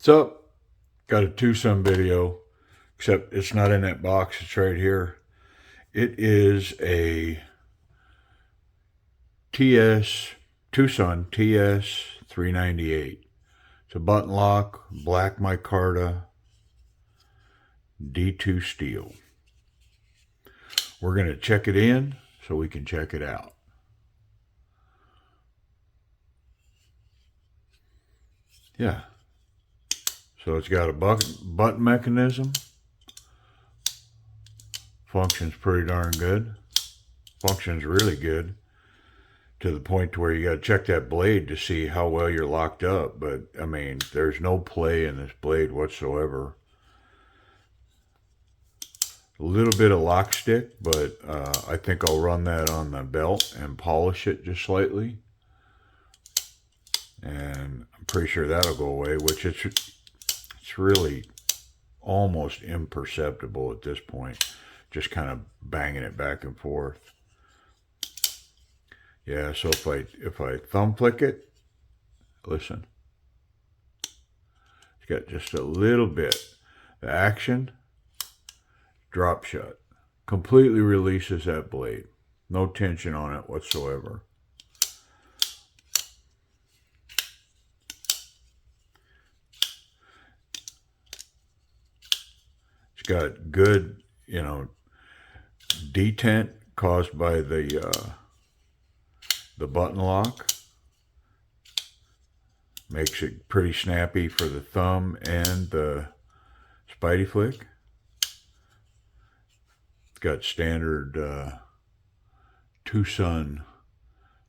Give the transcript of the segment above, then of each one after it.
So, got a TWOSUN video, except it's not in that box, it's right here. It is a TWOSUN TS398. It's a button lock, black micarta, D2 steel. We're going to check it in so we can check it out. Yeah. So it's got a button mechanism. Functions pretty darn good. Functions really good, to the point to where you got to check that blade to see how well you're locked up. But I mean, there's no play in this blade whatsoever. A little bit of lock stick, but I think I'll run that on the belt and polish it just slightly. And I'm pretty sure that'll go away, which it's really almost imperceptible at this point. Just kind of banging it back and forth. Yeah, so if I thumb flick it, listen. It's got just a little bit. The action, drop shut. Completely releases that blade. No tension on it whatsoever. It's got good, detent caused by the button lock. Makes it pretty snappy for the thumb and the spidey flick. It's got standard TWOSUN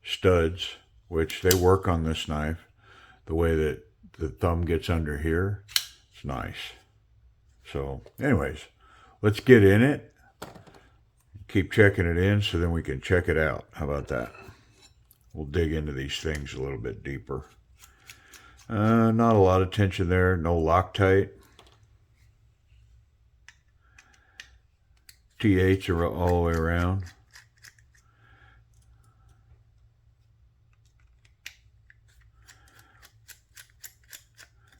studs, which they work on this knife. The way that the thumb gets under here, it's nice. So anyways, let's get in it. Keep checking it in so then we can check it out. How about that? We'll dig into these things a little bit deeper. Not a lot of tension there. No Loctite. T8s are all the way around.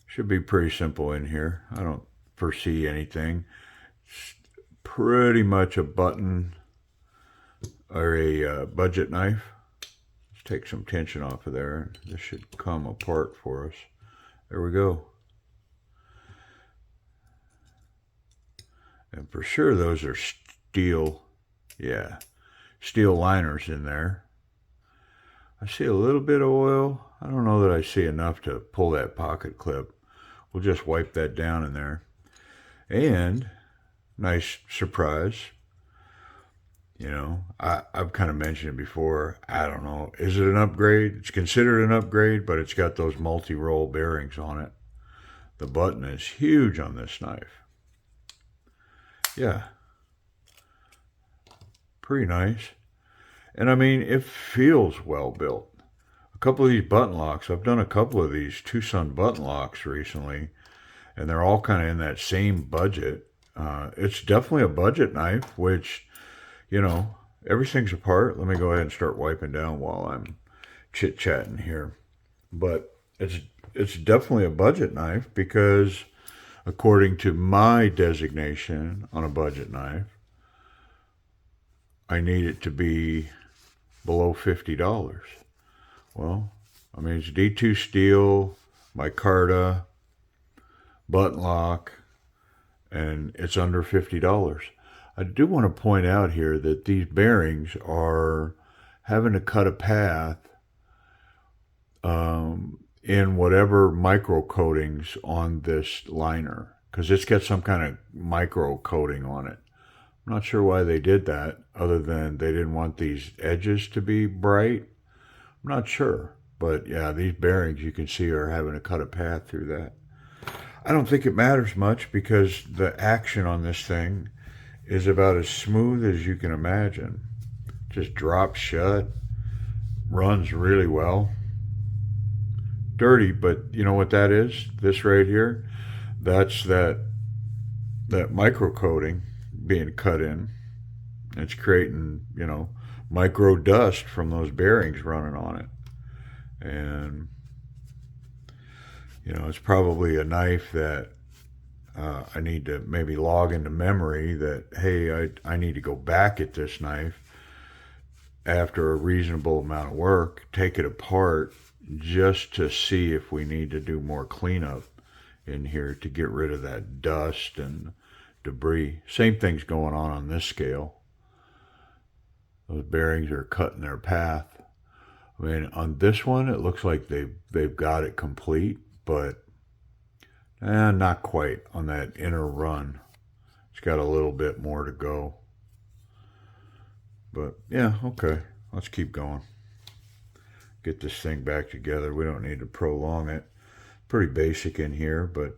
Should be pretty simple in here. I don't foresee anything. It's pretty much a button or a budget knife. Let's take some tension off of there. This should come apart for us. There we go. And for sure those are steel, yeah, steel liners in there. I see a little bit of oil. I don't know that I see enough to pull that pocket clip. We'll just wipe that down in there. And nice surprise. I've kind of mentioned it before. I don't know. Is it an upgrade? It's considered an upgrade, but it's got those multi-roll bearings on it. The button is huge on this knife. Yeah. Pretty nice. And I mean, it feels well built. A couple of these button locks, I've done a couple of these TWOSUN button locks recently, and they're all kind of in that same budget. It's definitely a budget knife, which, everything's apart. Let me go ahead and start wiping down while I'm chit-chatting here. But it's definitely a budget knife because according to my designation on a budget knife, I need it to be below $50. Well, I mean, it's D2 steel, micarta, button lock, and it's under $50. I do want to point out here that these bearings are having to cut a path in whatever micro coatings on this liner, because it's got some kind of micro coating on it. I'm not sure why they did that, other than they didn't want these edges to be bright. I'm not sure. But yeah, these bearings you can see are having to cut a path through that. I don't think it matters much because the action on this thing is about as smooth as you can imagine. Just drops shut, runs really well. Dirty, but you know what that is? This right here, that's that micro coating being cut in. It's creating, micro dust from those bearings running on it. And You know, it's probably a knife that I need to maybe log into memory that, hey, I need to go back at this knife after a reasonable amount of work, take it apart just to see if we need to do more cleanup in here to get rid of that dust and debris. Same thing's going on this scale. Those bearings are cutting their path. I mean, on this one, it looks like they've got it complete, but not quite on that inner run. It's got a little bit more to go. But yeah, okay. Let's keep going. Get this thing back together. We don't need to prolong it. Pretty basic in here, but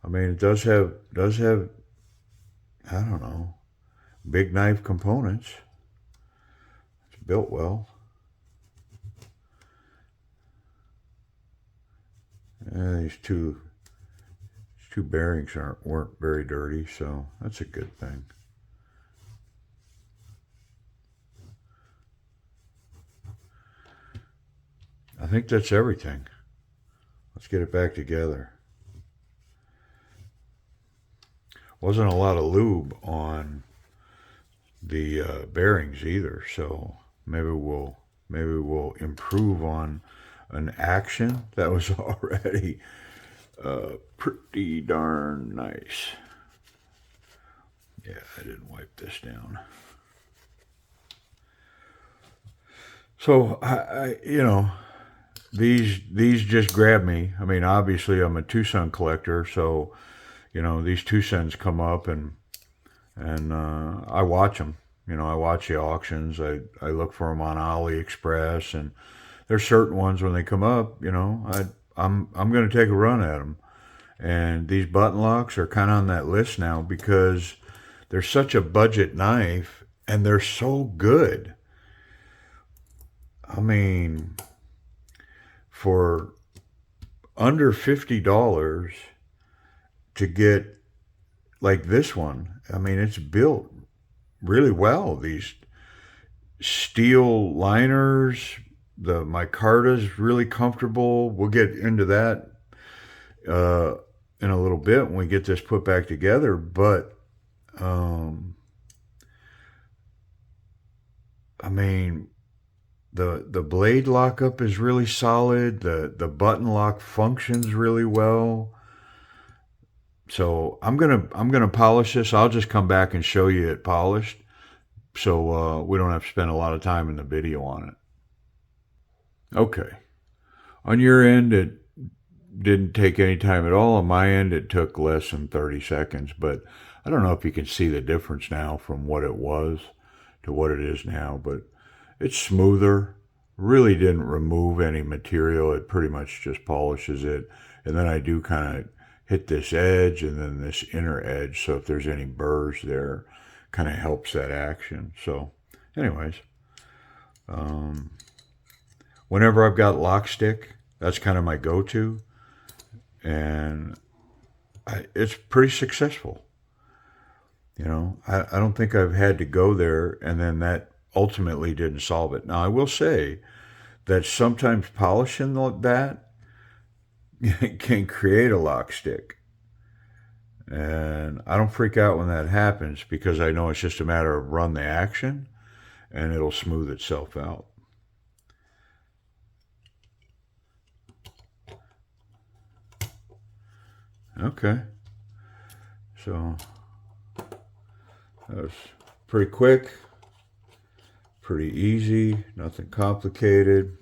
I mean, it does have I don't know, big knife components. It's built well. These two bearings weren't very dirty, so that's a good thing. I think that's everything. Let's get it back together. Wasn't a lot of lube on the bearings either, so maybe we'll improve on an action that was already pretty darn nice. Yeah, I didn't wipe this down. So I you know, these just grab me. I mean, obviously I'm a TWOSUN collector, so you know, these TWOSUNs come up and I watch them. You know, I watch the auctions. I look for them on AliExpress, and there's certain ones when they come up, you know, I'm going to take a run at them. And these button locks are kind of on that list now because they're such a budget knife and they're so good. I mean, for under $50 to get like this one, I mean, it's built really well. These steel liners, the MICARTA is really comfortable. We'll get into that in a little bit when we get this put back together. But I mean, the blade lockup is really solid. The button lock functions really well. So I'm gonna polish this. I'll just come back and show you it polished, so we don't have to spend a lot of time in the video on it. Okay, on your end it didn't take any time at all. On my end it took less than 30 seconds, but I don't know if you can see the difference now from what it was to what it is now, but it's smoother. Really didn't remove any material. It pretty much just polishes it, and then I do kind of hit this edge and then this inner edge, so if there's any burrs there, kind of helps that action. So anyways, whenever I've got lock stick, that's kind of my go-to, and it's pretty successful. You know, I don't think I've had to go there and then that ultimately didn't solve it. Now I will say that sometimes polishing that can create a lock stick, and I don't freak out when that happens because I know it's just a matter of run the action and it'll smooth itself out. Okay, so that was pretty quick, pretty easy, nothing complicated.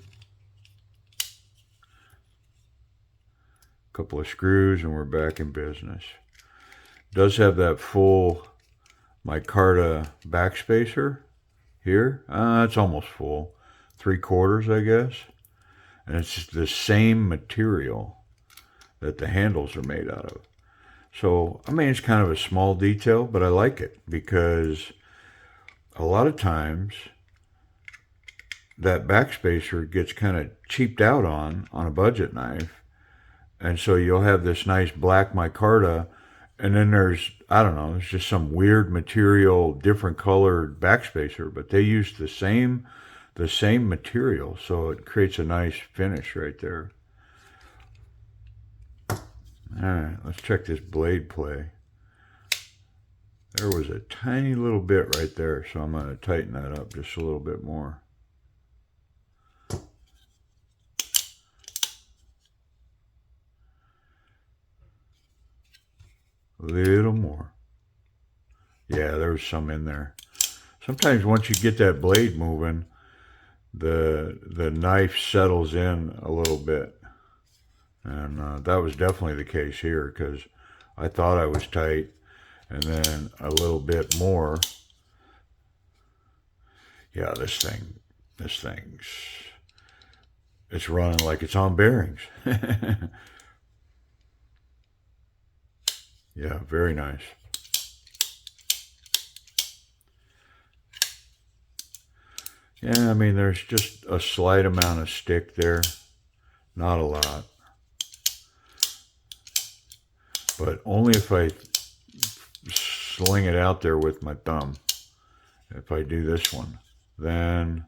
Couple of screws and we're back in business. Does have that full MICARTA backspacer here. It's almost full, 3/4 I guess, and it's the same material that the handles are made out of. So I mean, it's kind of a small detail, but I like it because a lot of times that backspacer gets kind of cheaped out on a budget knife. And so you'll have this nice black micarta, and then there's, I don't know, it's just some weird material, different colored backspacer, but they use the same material, so it creates a nice finish right there. All right, let's check this blade play. There was a tiny little bit right there, so I'm going to tighten that up just a little bit more. A little more. Yeah, there's some in there. Sometimes once you get that blade moving, the knife settles in a little bit. And that was definitely the case here, because I thought I was tight, and then a little bit more. Yeah, this thing's, it's running like it's on bearings. Yeah, very nice. Yeah, I mean, there's just a slight amount of stick there. Not a lot. But only if I sling it out there with my thumb. If I do this one, then,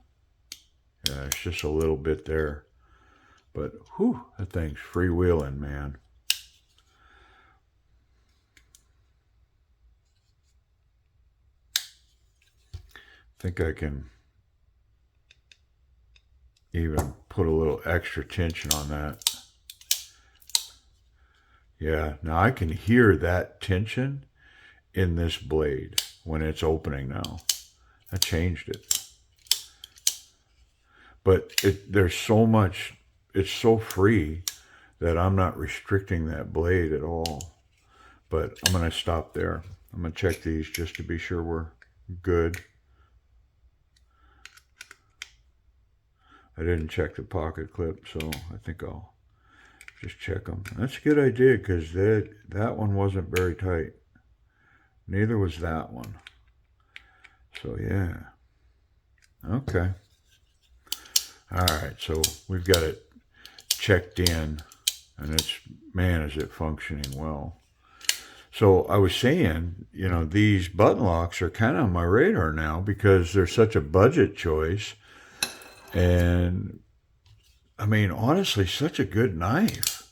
yeah, it's just a little bit there. But, whew, that thing's freewheeling, man. I think I can even put a little extra tension on that. Yeah, now I can hear that tension in this blade when it's opening now. I changed it. But there's so much, it's so free that I'm not restricting that blade at all. But I'm going to stop there. I'm going to check these just to be sure we're good. I didn't check the pocket clip, so I think I'll just check them. That's a good idea, because that one wasn't very tight. Neither was that one. So yeah. Okay. All right, so we've got it checked in, and it's, man, is it functioning well. So I was saying, you know, these button locks are kind of on my radar now because they're such a budget choice. And I mean, honestly, such a good knife.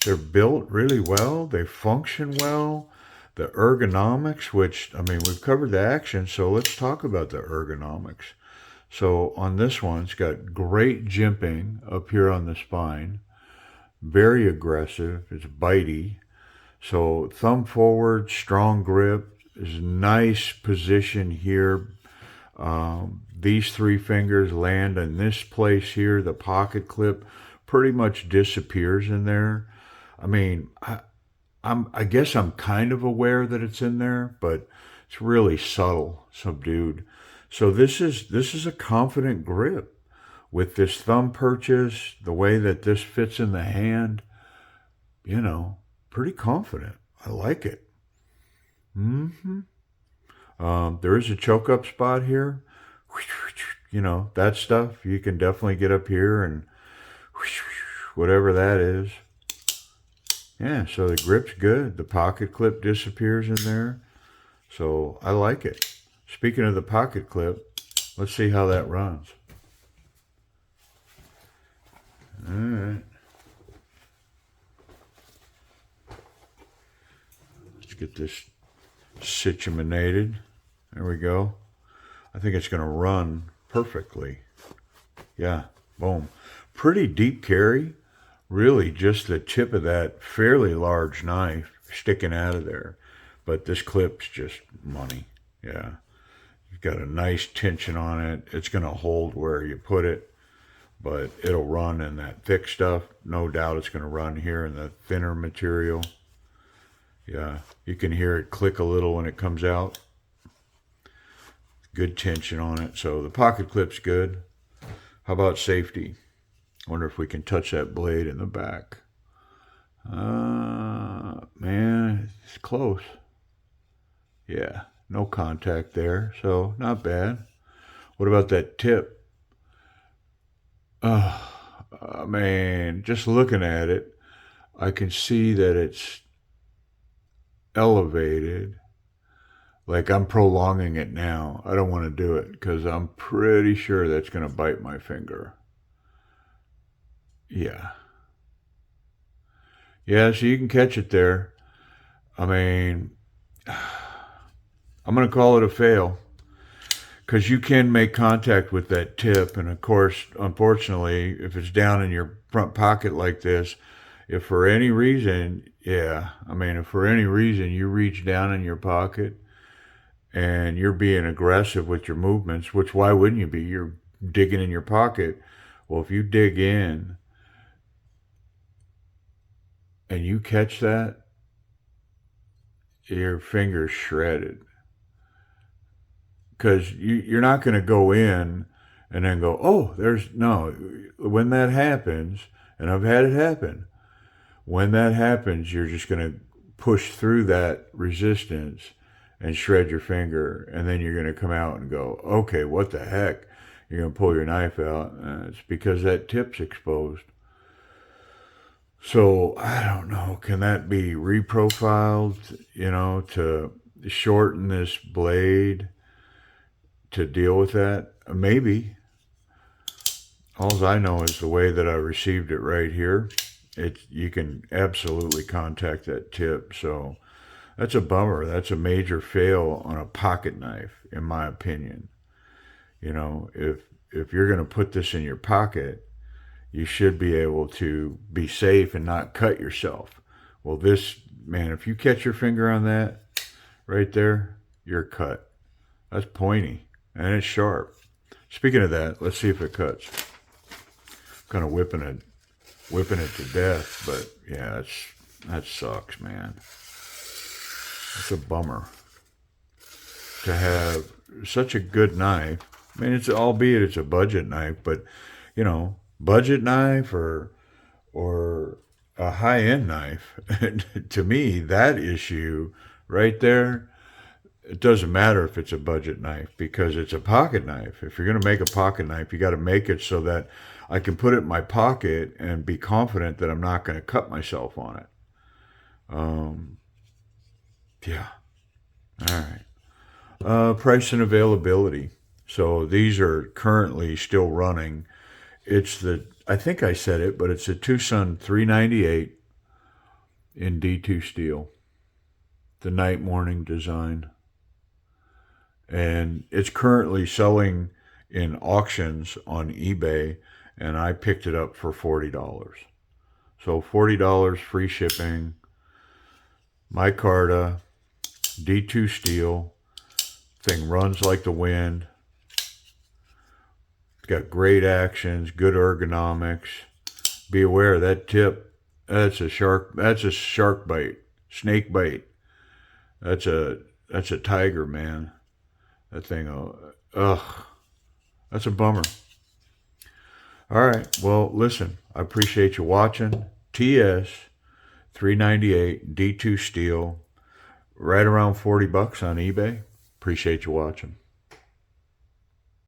They're built really well. They function well. The ergonomics, which, I mean, we've covered the action, so let's talk about the ergonomics. So on this one, it's got great jimping up here on the spine. Very aggressive. It's bitey. So thumb forward, strong grip. Is nice position here. These three fingers land in this place here. The pocket clip pretty much disappears in there. I mean, I guess I'm kind of aware that it's in there, but it's really subtle, subdued. So this is a confident grip with this thumb purchase, the way that this fits in the hand. You know, pretty confident. I like it. There is a choke up spot here. You know, that stuff, you can definitely get up here and whatever that is. Yeah, so the grip's good. The pocket clip disappears in there. So I like it. Speaking of the pocket clip, let's see how that runs. All right. Let's get this situated. There we go. I think it's going to run perfectly. Yeah, boom. Pretty deep carry. Really just the tip of that fairly large knife sticking out of there. But this clip's just money. Yeah. You've got a nice tension on it. It's going to hold where you put it. But it'll run in that thick stuff. No doubt it's going to run here in the thinner material. Yeah, you can hear it click a little when it comes out. Good tension on it. So the pocket clip's good. How about safety? I wonder if we can touch that blade in the back. Man, it's close. Yeah, no contact there, so not bad. What about that tip? Man, just looking at it, I can see that it's elevated. Like I'm prolonging it now. I don't want to do it because I'm pretty sure that's going to bite my finger. Yeah. Yeah, so you can catch it there. I mean, I'm going to call it a fail because you can make contact with that tip. And of course, unfortunately, if it's down in your front pocket like this, if for any reason, yeah, I mean, if for any reason you reach down in your pocket and you're being aggressive with your movements, which why wouldn't you be? You're digging in your pocket. Well, if you dig in and you catch that, your finger's shredded. Because you're not going to go in and then go, oh, there's no. When that happens, and I've had it happen, when that happens, you're just going to push through that resistance and shred your finger, and then you're going to come out and go, okay, what the heck? You're going to pull your knife out, and it's because that tip's exposed. So I don't know. Can that be reprofiled, to shorten this blade to deal with that? Maybe. All I know is the way that I received it right here. You can absolutely contact that tip. So that's a bummer. That's a major fail on a pocket knife, in my opinion. If you're going to put this in your pocket, you should be able to be safe and not cut yourself. Well, this, man, if you catch your finger on that right there, you're cut. That's pointy and it's sharp. Speaking of that, let's see if it cuts. I'm kind of whipping it to death, but yeah, that sucks, man. It's a bummer to have such a good knife. I mean, albeit it's a budget knife, but budget knife or a high-end knife. To me, that issue right there, it doesn't matter if it's a budget knife because it's a pocket knife. If you're going to make a pocket knife, you got to make it so that I can put it in my pocket and be confident that I'm not going to cut myself on it. Yeah. All right. Price and availability. So these are currently still running. I think I said it, but it's a TWOSUN 398 in D2 steel. The night morning design. And it's currently selling in auctions on eBay, and I picked it up for $40. So $40 free shipping, MICARTA, D2 steel, thing runs like the wind. It's got great actions, good ergonomics. Be aware that tip, that's a shark bite, snake bite. That's a tiger, man. That thing, that's a bummer. All right, well, listen, I appreciate you watching. TS398 D2 steel, right around $40 on eBay. Appreciate you watching.